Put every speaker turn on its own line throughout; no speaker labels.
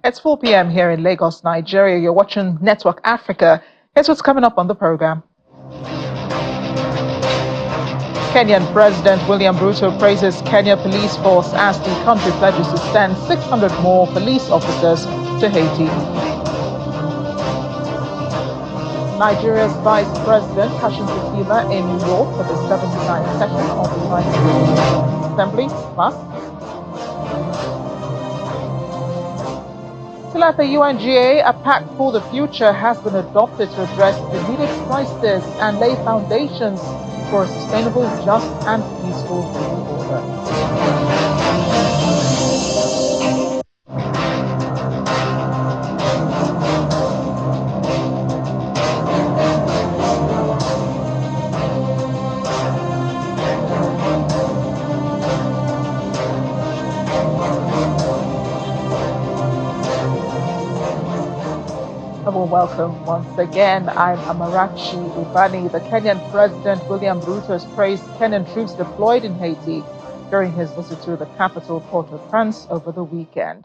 It's 4 p.m. here in Lagos, Nigeria. You're watching Network Africa. Here's what's coming up on the program. Kenyan President William Ruto praises Kenya police force as the country pledges to send 600 more police officers to Haiti. Nigeria's Vice President Kashim Shettima in New York for the 79th session of the United Nations Assembly. Plus, still at the UNGA, a pact for the future has been adopted to address immediate crisis and lay foundations for a sustainable, just and peaceful global order. Welcome once again. I'm Amarachi Ubani. The Kenyan President William Ruto has praised Kenyan troops deployed in Haiti during his visit to the capital Port-au-Prince over the weekend.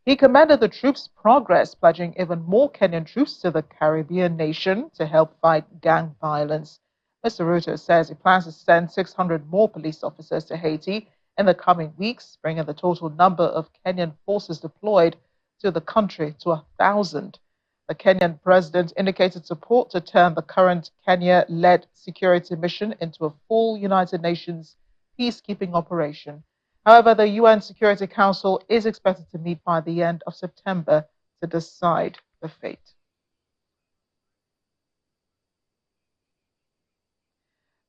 He commended the troops' progress, pledging even more Kenyan troops to the Caribbean nation to help fight gang violence. Mr. Ruto says he plans to send 600 more police officers to Haiti in the coming weeks, bringing the total number of Kenyan forces deployed to the country to 1,000. The Kenyan president indicated support to turn the current Kenya-led security mission into a full United Nations peacekeeping operation. However, the UN Security Council is expected to meet by the end of September to decide the fate.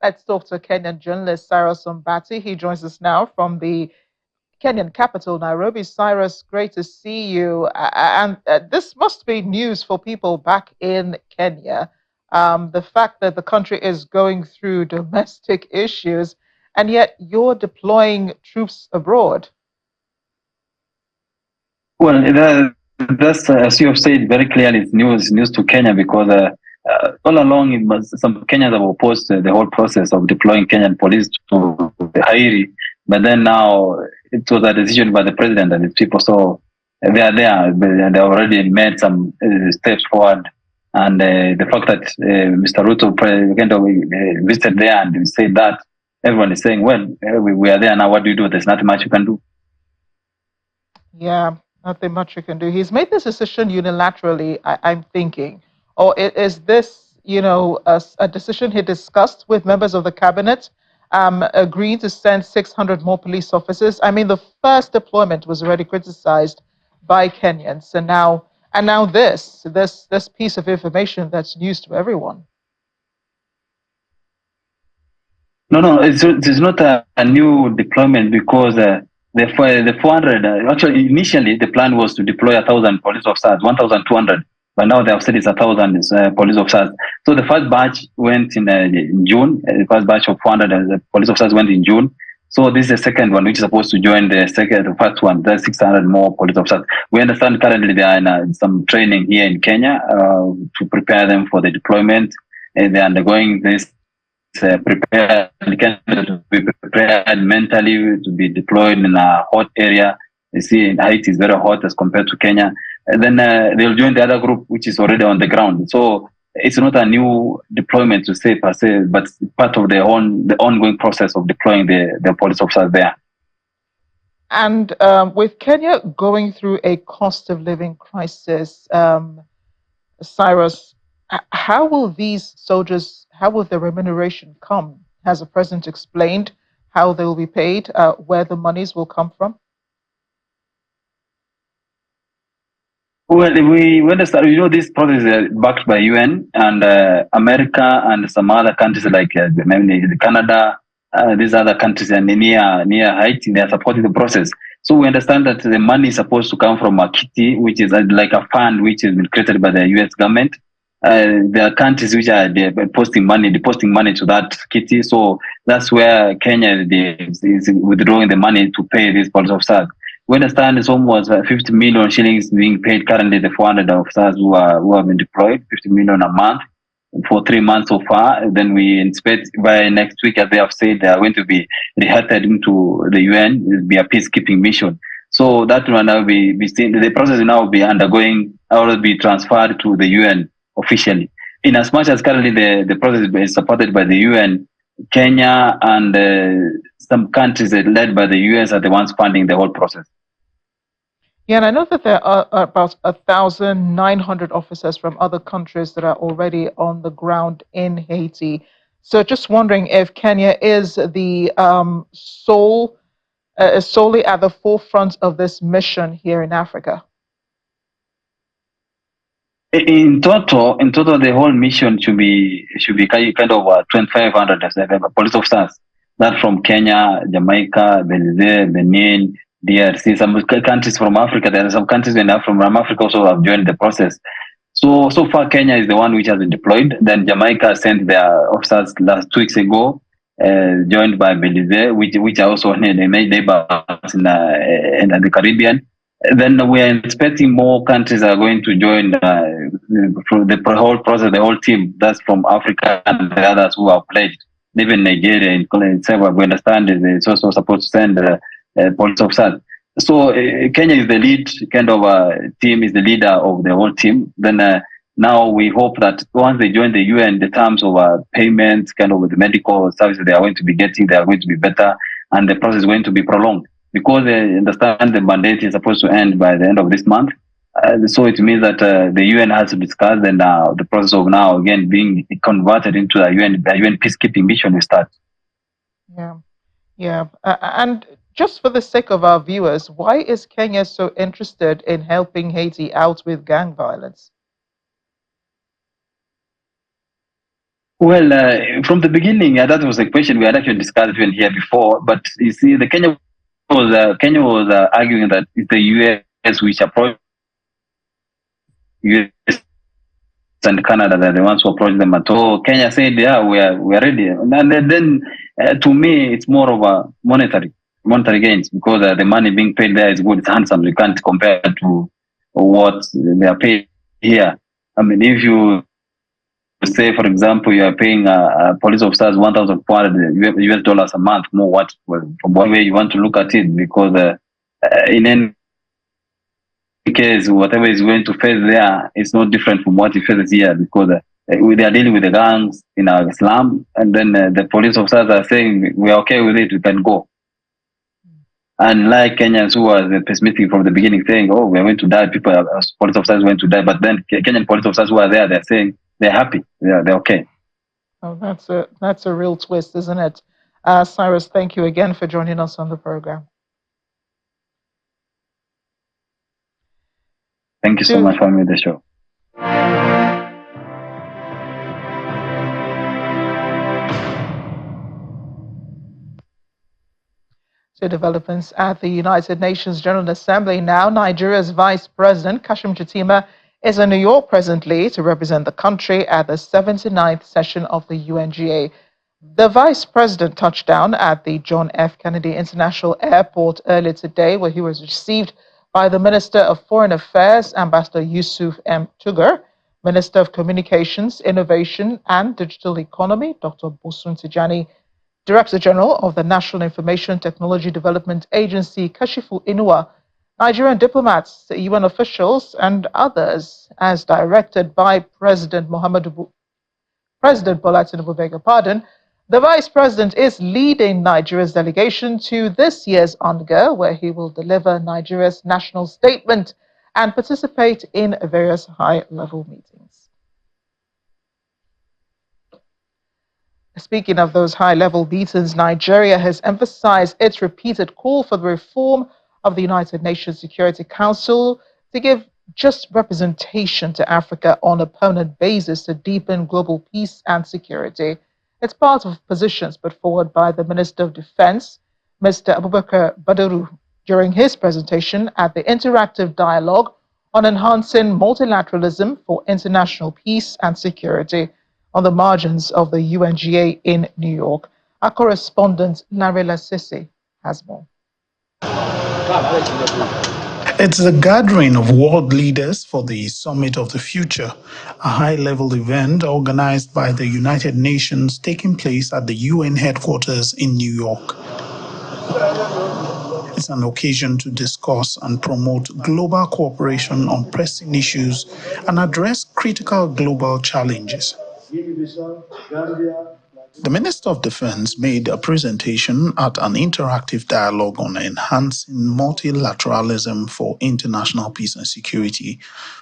Let's talk to Kenyan journalist Cyrus Ombati. He joins us now from the Kenyan capital, Nairobi. Cyrus, great to see you. And this must be news for people back in Kenya. The fact that the country is going through domestic issues, and yet you're deploying troops abroad.
Well, that's as you have said very clearly, it's news to Kenya because all along some Kenyans have opposed the whole process of deploying Kenyan police to Haiti. But then now it was a decision by the president and his people. So they are there. They already made some steps forward. And the fact that Mr. Ruto visited there and said that, everyone is saying, well, we are there now. What do you do? There's nothing much you can do.
Yeah, nothing much you can do. He's made this decision unilaterally, I'm thinking. Or is this, a decision he discussed with members of the cabinet? Agreeing to send 600 more police officers. I mean, the first deployment was already criticized by Kenyans, and now this piece of information that's news to everyone.
No, it's not a new deployment because the 400 actually initially the plan was to deploy 1,000 police officers, 1,200. But now they have said it's 1,000 police officers. So the first batch went in June. The first batch of 400 police officers went in June. So this is the second one, which is supposed to join the first one. There's 600 more police officers. We understand currently they are in some training here in Kenya to prepare them for the deployment. And they're undergoing this prepare to be prepared mentally to be deployed in a hot area. You see, in Haiti is very hot as compared to Kenya. And then they'll join the other group, which is already on the ground. So it's not a new deployment to say per se, but part of the ongoing process of deploying the police officers there.
And with Kenya going through a cost of living crisis, Cyrus, how will these soldiers, how will the remuneration come? Has the president explained how they will be paid, where the monies will come from?
Well, we understand, this process is backed by UN and America and some other countries like maybe Canada, these other countries and near Haiti, they are supporting the process. So we understand that the money is supposed to come from a kitty, which is like a fund which has been created by the US government. There are countries which are depositing money to that kitty. So that's where Kenya is withdrawing the money to pay these police officers. We understand it's almost 50 million shillings being paid currently, the 400 officers who have been deployed, 50 million a month for 3 months so far. Then we expect by next week, as they have said, they are going to be reheaded into the UN, it will be a peacekeeping mission. So that will now be seen. The process will now be undergoing or be transferred to the UN officially. In as much as currently the process is supported by the UN, Kenya and some countries led by the US are the ones funding the whole process.
Yeah, and I know that there are about 1,900 officers from other countries that are already on the ground in Haiti. So just wondering if Kenya is the solely at the forefront of this mission here in Africa.
In total, the whole mission should be kind of 2,500 police officers. That from Kenya, Jamaica, Belize, Benin, DRC, some countries from Africa. There are some countries from Africa also have joined the process. So far, Kenya is the one which has been deployed. Then Jamaica sent their officers last 2 weeks ago, joined by Belize, which are also neighbors in the Caribbean. Then we are expecting more countries are going to join through the whole process, the whole team. That's from Africa and the others who are pledged. Even Nigeria in itself, we understand is also supposed to send police officers. So Kenya is the lead kind of team, is the leader of the whole team. Then now we hope that once they join the UN, the terms of payments, kind of the medical services they are going to be getting, they are going to be better, and the process is going to be prolonged because they understand the mandate is supposed to end by the end of this month. So it means that the UN has to discuss, and the process of now again being converted into the UN peacekeeping mission will start.
Yeah, yeah. And just for the sake of our viewers, why is Kenya so interested in helping Haiti out with gang violence?
Well, from the beginning, that was a question we had actually discussed even here before. But you see, the Kenya was arguing that it's the US which approached US and Canada that the ones who approached them. So Kenya said, "Yeah, we are ready." And then to me, it's more of a monetary gains because the money being paid there is good. It's handsome. You can't compare to what they are paid here. I mean, if you say, for example, you are paying police officers 1,400 US dollars a month, more from one way you want to look at it, because in any case, whatever is going to face there is not different from what he faces here, because they are dealing with the gangs in our slum, and then the police officers are saying, we are okay with it, we can go. Unlike Kenyans who are pessimistic from the beginning, saying, oh, we are going to die, police officers are going to die, but then Kenyan police officers who are there, they're saying, they're happy. They're okay.
Oh, that's a real twist, isn't it? Cyrus, thank you again for joining us on the program.
Thank you so much for having me on the show.
To developments at the United Nations General Assembly now, Nigeria's Vice President Kashim Shettima is in New York presently to represent the country at the 79th session of the UNGA. The Vice President touched down at the John F. Kennedy International Airport earlier today, where he was received by the Minister of Foreign Affairs, Ambassador Yusuf M. Tugar, Minister of Communications, Innovation and Digital Economy, Dr. Bosun Tijani, Director General of the National Information Technology Development Agency, Kashifu Inuwa, Nigerian diplomats, UN officials, and others, as directed by President Bola Tinubu, beg your pardon. The Vice President is leading Nigeria's delegation to this year's UNGA, where he will deliver Nigeria's national statement and participate in various high-level meetings. Speaking of those high-level meetings, Nigeria has emphasized its repeated call for the reform of the United Nations Security Council to give just representation to Africa on a permanent basis to deepen global peace and security. It's part of positions put forward by the Minister of Defense, Mr. Abubakar Badaru, during his presentation at the Interactive Dialogue on Enhancing Multilateralism for International Peace and Security on the margins of the UNGA in New York. Our correspondent, Narela Sisi, has more.
It's a gathering of world leaders for the Summit of the Future, a high-level event organized by the United Nations taking place at the UN headquarters in New York. It's an occasion to discuss and promote global cooperation on pressing issues and address critical global challenges. The Minister of Defense made a presentation at an interactive dialogue on enhancing multilateralism for international peace and security,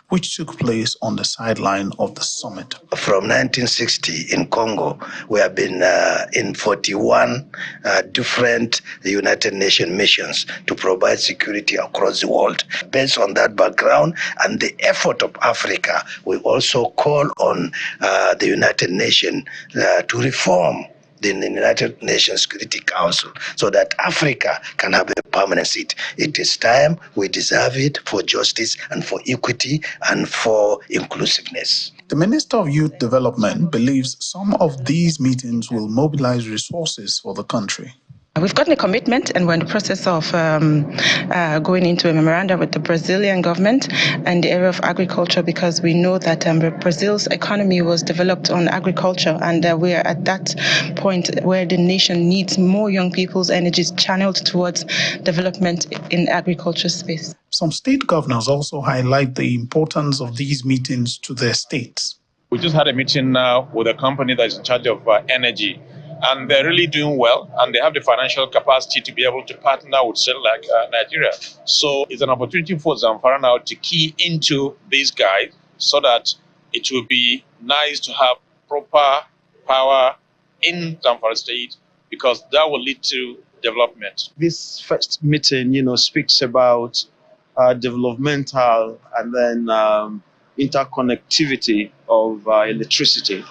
which took place on the sideline of the summit.
From 1960 in Congo, we have been in 41 different United Nations missions to provide security across the world. Based on that background and the effort of Africa, we also call on the United Nations to reform the United Nations Security Council so that Africa can have a permanent seat. It is time, we deserve it, for justice and for equity and for inclusiveness.
The Minister of Youth Development believes some of these meetings will mobilize resources for the country.
We've gotten a commitment and we're in the process of going into a memorandum with the Brazilian government in the area of agriculture, because we know that Brazil's economy was developed on agriculture, and we're at that point where the nation needs more young people's energies channeled towards development in agriculture space.
Some state governors also highlight the importance of these meetings to their states.
We just had a meeting now with a company that is in charge of energy. And they're really doing well, and they have the financial capacity to be able to partner with states like Nigeria. So it's an opportunity for Zamfara now to key into these guys so that it will be nice to have proper power in Zamfara state, because that will lead to development.
This first meeting, speaks about developmental and then interconnectivity of electricity.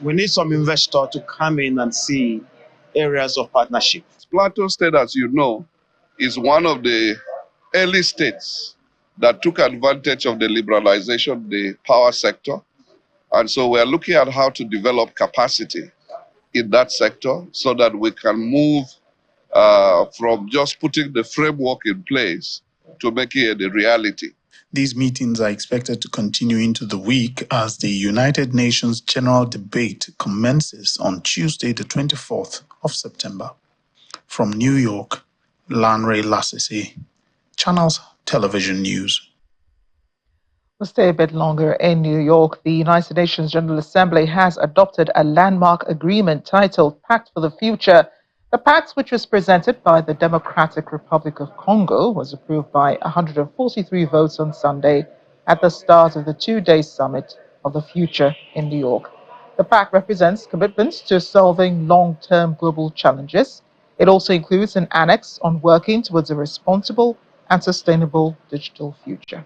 We need some investor to come in and see areas of partnership.
Plateau State, as you know, is one of the early states that took advantage of the liberalization of the power sector. And so we're looking at how to develop capacity in that sector so that we can move from just putting the framework in place to making it a reality.
These meetings are expected to continue into the week as the United Nations General Debate commences on Tuesday, the 24th of September. From New York, Lanre Lasisi, Channels Television News.
We'll stay a bit longer in New York. The United Nations General Assembly has adopted a landmark agreement titled Pact for the Future. The pact, which was presented by the Democratic Republic of Congo, was approved by 143 votes on Sunday at the start of the two-day summit of the future in New York. The pact represents commitments to solving long-term global challenges. It also includes an annex on working towards a responsible and sustainable digital future.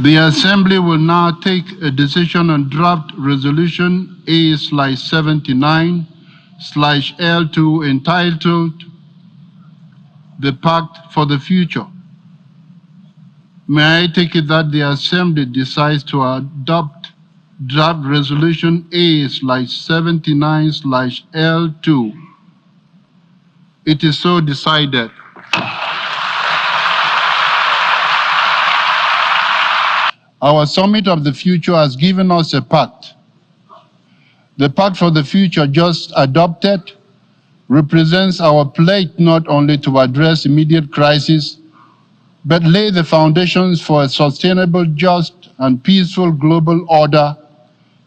The Assembly will now take a decision on draft resolution A/79/L2 entitled The Pact for the Future. May I take it that the Assembly decides to adopt draft resolution A/79/L2? It is so decided. Our Summit of the Future has given us a pact. The Pact for the Future just adopted represents our pledge not only to address immediate crises, but lay the foundations for a sustainable, just, and peaceful global order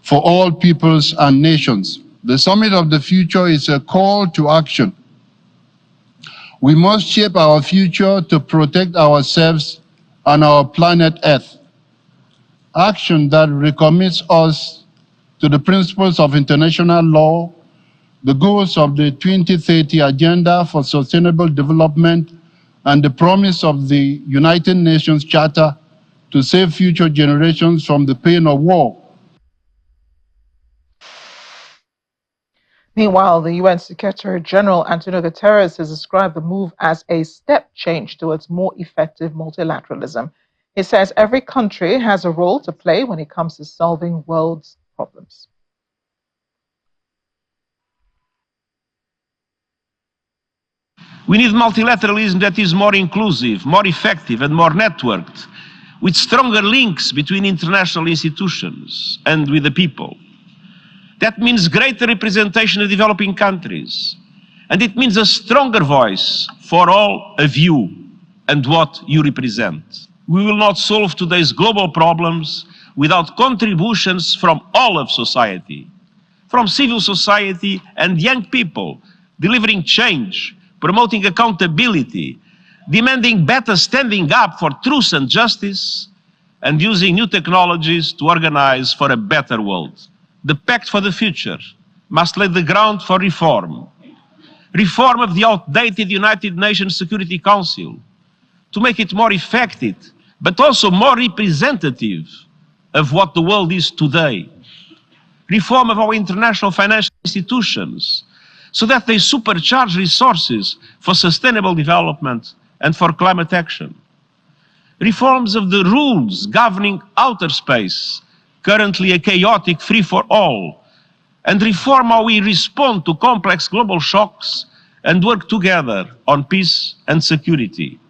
for all peoples and nations. The Summit of the Future is a call to action. We must shape our future to protect ourselves and our planet Earth. Action that recommits us to the principles of international law, the goals of the 2030 Agenda for Sustainable Development, and the promise of the United Nations Charter to save future generations from the pain of war.
Meanwhile, the UN Secretary General Antonio Guterres has described the move as a step change towards more effective multilateralism. He says every country has a role to play when it comes to solving world's problems.
We need multilateralism that is more inclusive, more effective, and more networked, with stronger links between international institutions and with the people. That means greater representation of developing countries. And it means a stronger voice for all of you and what you represent. We will not solve today's global problems without contributions from all of society, from civil society and young people, delivering change, promoting accountability, demanding better standing up for truth and justice, and using new technologies to organize for a better world. The Pact for the Future must lay the ground for reform. Reform of the outdated United Nations Security Council to make it more effective, but also more representative of what the world is today. Reform of our international financial institutions so that they supercharge resources for sustainable development and for climate action. Reforms of the rules governing outer space, currently a chaotic free-for-all, and reform how we respond to complex global shocks and work together on peace and security.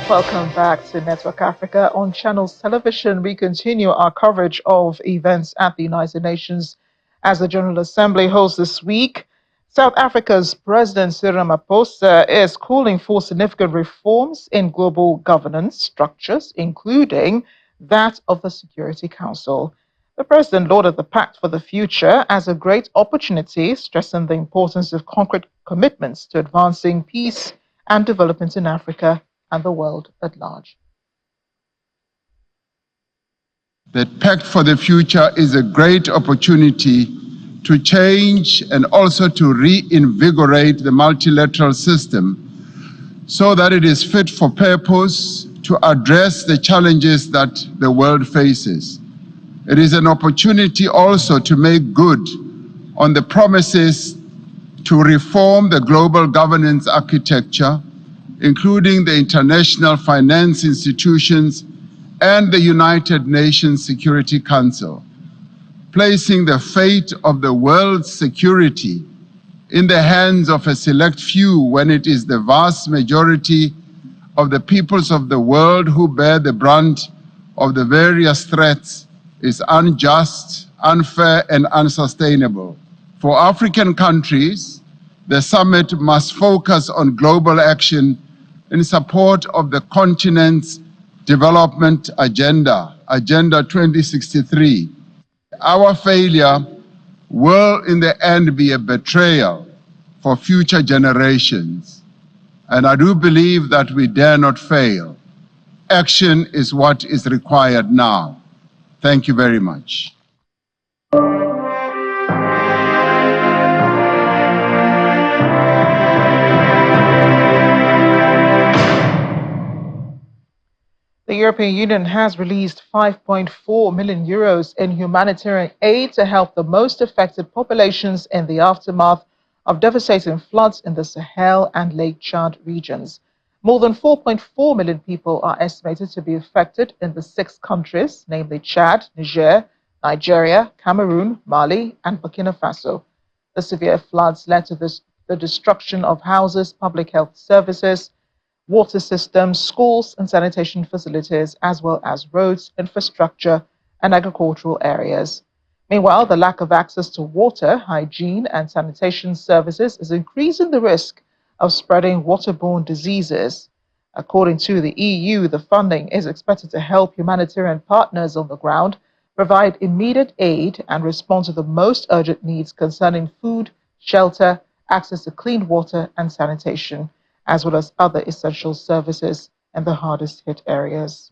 Welcome back to Network Africa. On Channels Television, we continue our coverage of events at the United Nations as the General Assembly holds this week. South Africa's President Cyril Ramaphosa is calling for significant reforms in global governance structures, including that of the Security Council. The president lauded the Pact for the Future as a great opportunity, stressing the importance of concrete commitments to advancing peace and development in Africa and the world at large.
The Pact for the Future is a great opportunity to change and also to reinvigorate the multilateral system so that it is fit for purpose to address the challenges that the world faces. It is an opportunity also to make good on the promises to reform the global governance architecture, including the international finance institutions and the United Nations Security Council, placing the fate of the world's security in the hands of a select few when it is the vast majority of the peoples of the world who bear the brunt of the various threats is unjust, unfair, and unsustainable. For African countries, the summit must focus on global action in support of the continent's development agenda, Agenda 2063. Our failure will in the end be a betrayal for future generations. And I do believe that we dare not fail. Action is what is required now. Thank you very much.
The European Union has released 5.4 million euros in humanitarian aid to help the most affected populations in the aftermath of devastating floods in the Sahel and Lake Chad regions. More than 4.4 million people are estimated to be affected in the 6 countries, namely Chad, Niger, Nigeria, Cameroon, Mali, and Burkina Faso. The severe floods led to the destruction of houses, public health services, water systems, schools, and sanitation facilities, as well as roads, infrastructure, and agricultural areas. Meanwhile, the lack of access to water, hygiene, and sanitation services is increasing the risk of spreading waterborne diseases. According to the EU, the funding is expected to help humanitarian partners on the ground provide immediate aid and respond to the most urgent needs concerning food, shelter, access to clean water, and sanitation, as well as other essential services in the hardest hit areas.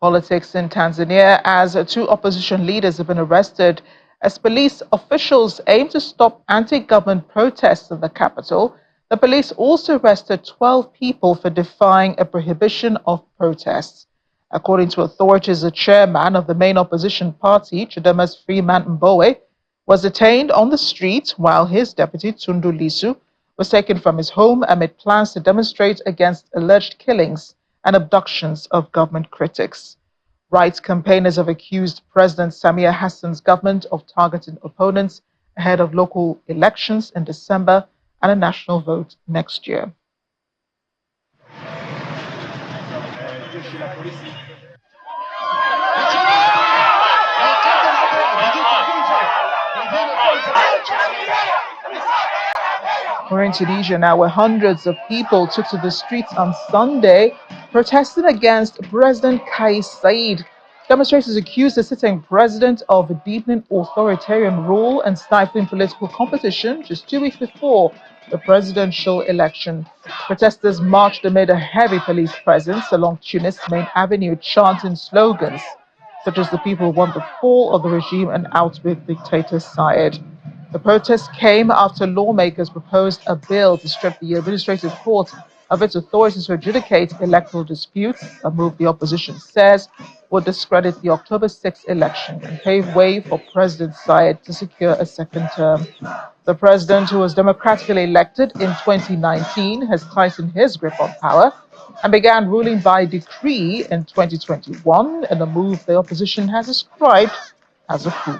Politics in Tanzania, as 2 opposition leaders have been arrested as police officials aim to stop anti-government protests in the capital. The police also arrested 12 people for defying a prohibition of protests. According to authorities, the chairman of the main opposition party, Chadema's Freeman Mbowe, was detained on the street while his deputy, Tundu Lissu, was taken from his home amid plans to demonstrate against alleged killings and abductions of government critics. Rights campaigners have accused President Samia Hassan's government of targeting opponents ahead of local elections in December and a national vote next year. We're in Tunisia now, where hundreds of people took to the streets on Sunday protesting against President Kais Saied. Demonstrators accused the sitting president of deepening authoritarian rule and stifling political competition just 2 weeks before the presidential election. Protesters marched amid a heavy police presence along Tunis' main avenue, chanting slogans such as "The people want the fall of the regime and out with dictator Saied." The protest came after lawmakers proposed a bill to strip the administrative court of its authority to adjudicate electoral disputes, a move the opposition says would discredit the October 6 election and pave way for President Saied to secure a second term. The president, who was democratically elected in 2019, has tightened his grip on power and began ruling by decree in 2021, in a move the opposition has described as a coup.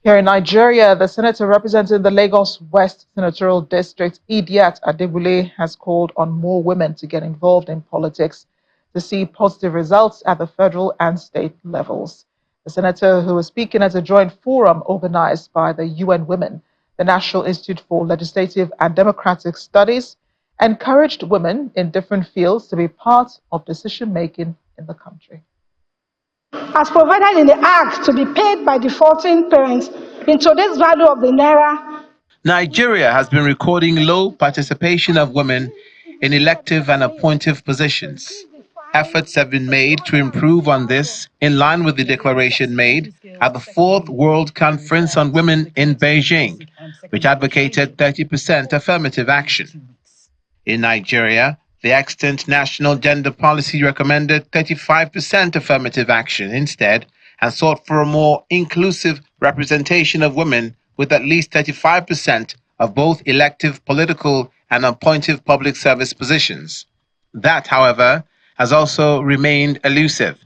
Here in Nigeria, the senator representing the Lagos West Senatorial District, Idiat Adebule, has called on more women to get involved in politics to see positive results at the federal and state levels. The senator, who was speaking at a joint forum organized by the UN Women, the National Institute for Legislative and Democratic Studies, encouraged women in different fields to be part of decision-making in the country.
As provided in the Act to be paid by defaulting parents in today's value of the naira.
Nigeria has been recording low participation of women in elective and appointive positions. Efforts have been made to improve on this, in line with the declaration made at the 4th World Conference on Women in Beijing, which advocated 30% affirmative action. In Nigeria, the extant national gender policy recommended 35% affirmative action instead, and sought for a more inclusive representation of women with at least 35% of both elective political and appointive public service positions. That, however, has also remained elusive.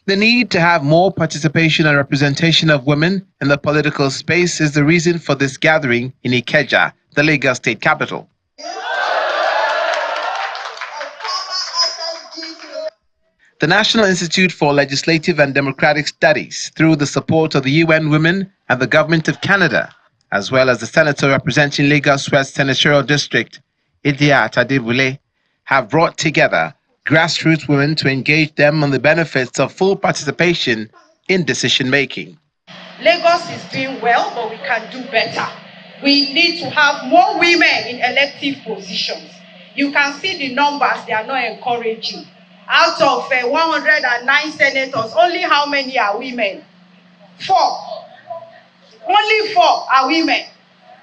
The need to have more participation and representation of women in the political space is the reason for this gathering in Ikeja, the Lagos state capital. The National Institute for Legislative and Democratic Studies, through the support of the UN Women and the Government of Canada, as well as the senator representing Lagos West Senatorial District, Idiat Adebule, have brought together grassroots women to engage them on the benefits of full participation in decision-making.
Lagos is doing well, but we can do better. We need to have more women in elective positions. You can see the numbers, they are not encouraging. Out of 109 senators, only how many are women? 4. Only 4 are women.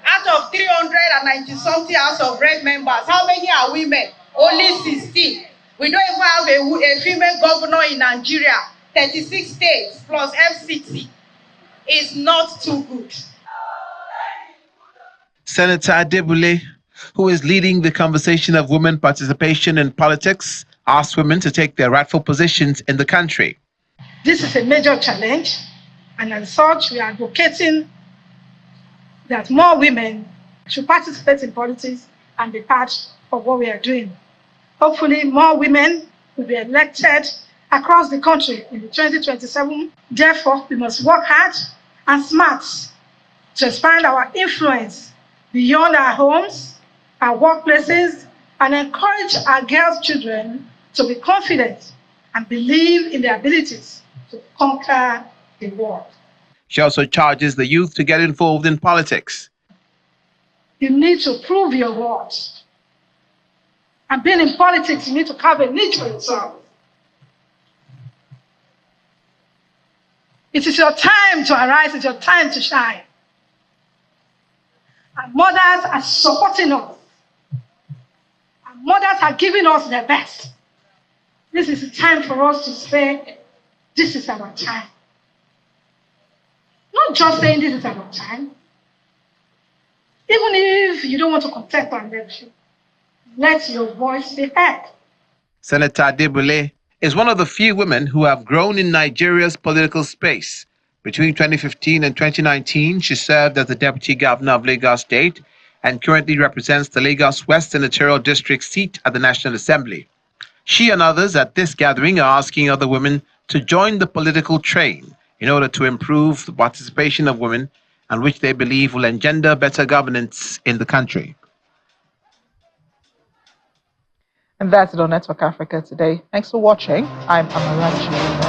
Out of 390-something House of Rep members, how many are women? Only 16. We don't even have a female governor in Nigeria. 36 states plus FCT is not too good.
Senator Adebule, who is leading the conversation of women participation in politics, asked women to take their rightful positions in the country.
This is a major challenge, and as such, we are advocating that more women should participate in politics and be part of what we are doing. Hopefully, more women will be elected across the country in the 2027. Therefore, we must work hard and smart to expand our influence beyond our homes, our workplaces, and encourage our girls' children to be confident and believe in their abilities to conquer the world.
She also charges the youth to get involved in politics.
You need to prove your worth. And being in politics, you need to carve a niche for yourself. It is your time to arise, it's your time to shine. And mothers are supporting us. And mothers are giving us their best. This is the time for us to say, this is our time. Not just saying this is our time. Even if you don't want to contest our election, let your voice be heard.
Senator Adebule is one of the few women who have grown in Nigeria's political space. Between 2015 and 2019, she served as the Deputy Governor of Lagos State and currently represents the Lagos West Senatorial District seat at the National Assembly. She and others at this gathering are asking other women to join the political train in order to improve the participation of women and which they believe will engender better governance in the country.
And that's it on Network Africa today. Thanks for watching. I'm Amarachi.